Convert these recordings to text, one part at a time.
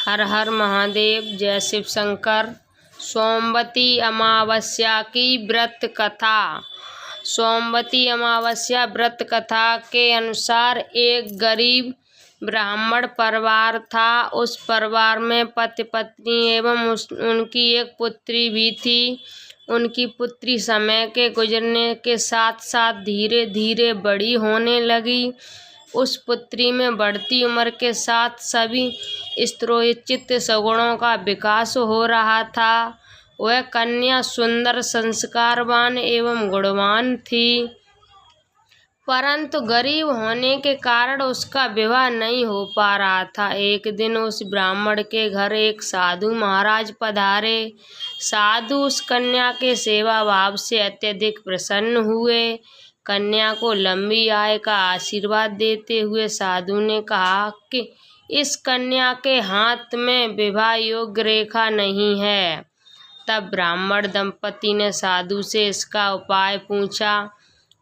हर हर महादेव। जय शिव शंकर। सोमवती अमावस्या की व्रत कथा। सोमवती अमावस्या व्रत कथा के अनुसार एक गरीब ब्राह्मण परिवार था। उस परिवार में पति पत्नी एवं उनकी एक पुत्री भी थी। उनकी पुत्री समय के गुजरने के साथ साथ धीरे धीरे बड़ी होने लगी। उस पुत्री में बढ़ती उम्र के साथ सभी स्त्रोचित सगुणों का विकास हो रहा था। वह कन्या सुंदर, संस्कारवान एवं गुणवान थी, परंतु गरीब होने के कारण उसका विवाह नहीं हो पा रहा था। एक दिन उस ब्राह्मण के घर एक साधु महाराज पधारे। साधु उस कन्या के सेवा भाव से अत्यधिक प्रसन्न हुए। कन्या को लंबी आयु का आशीर्वाद देते हुए साधु ने कहा कि इस कन्या के हाथ में विवाह योग्य रेखा नहीं है। तब ब्राह्मण दंपति ने साधु से इसका उपाय पूछा।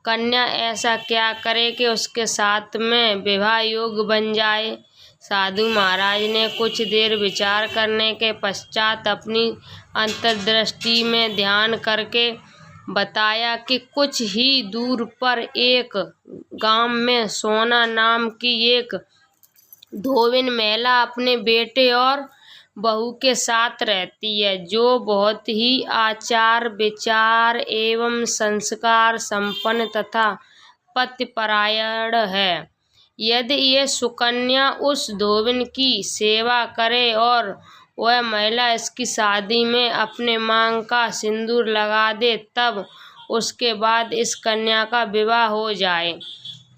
कन्या ऐसा क्या करे कि उसके साथ में विवाह योग्य बन जाए। साधु महाराज ने कुछ देर विचार करने के पश्चात अपनी अंतर्दृष्टि में ध्यान करके बताया कि कुछ ही दूर पर एक गांव में सोना नाम की एक धोबिन महिला अपने बेटे और बहू के साथ रहती है, जो बहुत ही आचार विचार एवं संस्कार संपन्न तथा पतिपरायण है। यदि ये सुकन्या उस धोबिन की सेवा करे और वह महिला इसकी शादी में अपने मांग का सिंदूर लगा दे, तब उसके बाद इस कन्या का विवाह हो जाए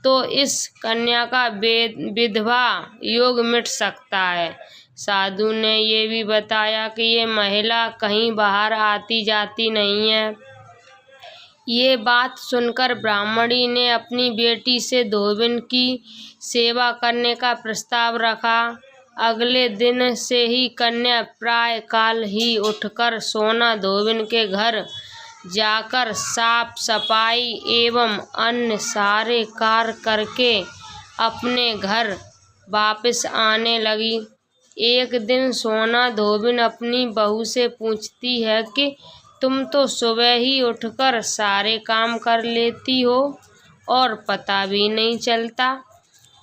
तो इस कन्या का विधवा योग मिट सकता है। साधु ने ये भी बताया कि ये महिला कहीं बाहर आती जाती नहीं है। ये बात सुनकर ब्राह्मणी ने अपनी बेटी से धोबिन की सेवा करने का प्रस्ताव रखा। अगले दिन से ही कन्या प्राय काल ही उठकर सोना धोबिन के घर जाकर साफ सफाई एवं अन्य सारे कार्य करके अपने घर वापस आने लगी। एक दिन सोना धोबिन अपनी बहू से पूछती है कि तुम तो सुबह ही उठकर सारे काम कर लेती हो और पता भी नहीं चलता।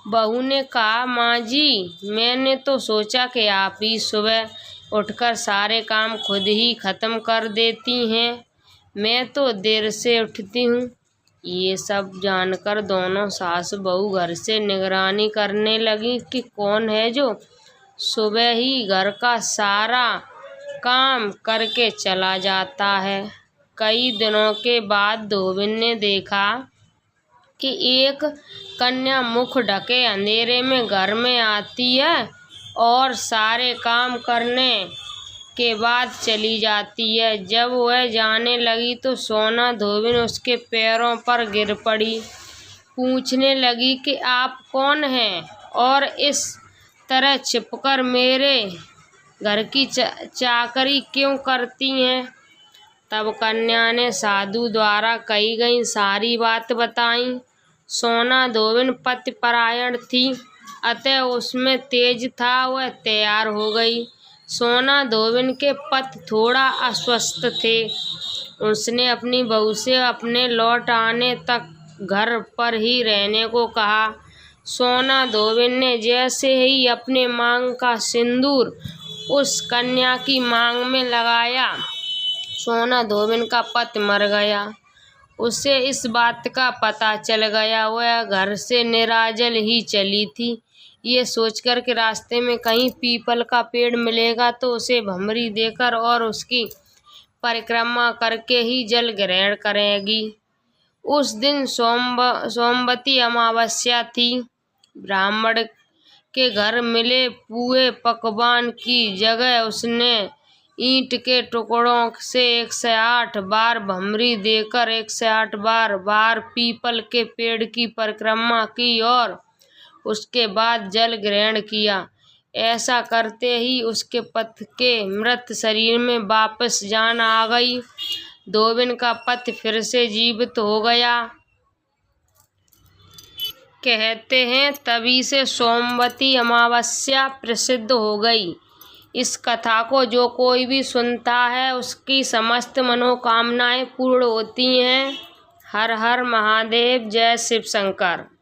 बहू ने कहा, माँ जी, मैंने तो सोचा कि आप ही सुबह उठकर सारे काम खुद ही खत्म कर देती हैं। मैं तो देर से उठती हूँ। ये सब जानकर दोनों सास बहू घर से निगरानी करने लगी कि कौन है जो सुबह ही घर का सारा काम करके चला जाता है। कई दिनों के बाद धोबिन ने देखा कि एक कन्या मुख ढके अंधेरे में घर में आती है और सारे काम करने के बाद चली जाती है। जब वह जाने लगी तो सोना धोबिन उसके पैरों पर गिर पड़ी। पूछने लगी कि आप कौन हैं और इस तरह छिपकर मेरे घर की चाकरी क्यों करती हैं। तब कन्या ने साधु द्वारा कही गई सारी बात बताई। सोना धोबिन पतिपरायण थी, अतः उसमें तेज था। वह तैयार हो गई। सोना धोबिन के पति थोड़ा अस्वस्थ थे। उसने अपनी बहू से अपने लौट आने तक घर पर ही रहने को कहा। सोना धोबिन ने जैसे ही अपने मांग का सिंदूर उस कन्या की मांग में लगाया, सोना धोबिन का पति मर गया। उसे इस बात का पता चल गया। वह घर से निराजल ही चली थी। ये सोचकर कि रास्ते में कहीं पीपल का पेड़ मिलेगा तो उसे भंवरी देकर और उसकी परिक्रमा करके ही जल ग्रहण करेगी। उस दिन सोमवती अमावस्या थी। ब्राह्मण के घर मिले पुए पकवान की जगह उसने ईंट के टुकड़ों से 108 बार भंवरी देकर 108 बार पीपल के पेड़ की परिक्रमा की और उसके बाद जल ग्रहण किया। ऐसा करते ही उसके पति के मृत शरीर में वापस जान आ गई। धोबिन का पति फिर से जीवित हो गया। कहते हैं तभी से सोमवती अमावस्या प्रसिद्ध हो गई। इस कथा को जो कोई भी सुनता है उसकी समस्त मनोकामनाएं पूर्ण होती हैं। हर हर महादेव। जय शिव शंकर।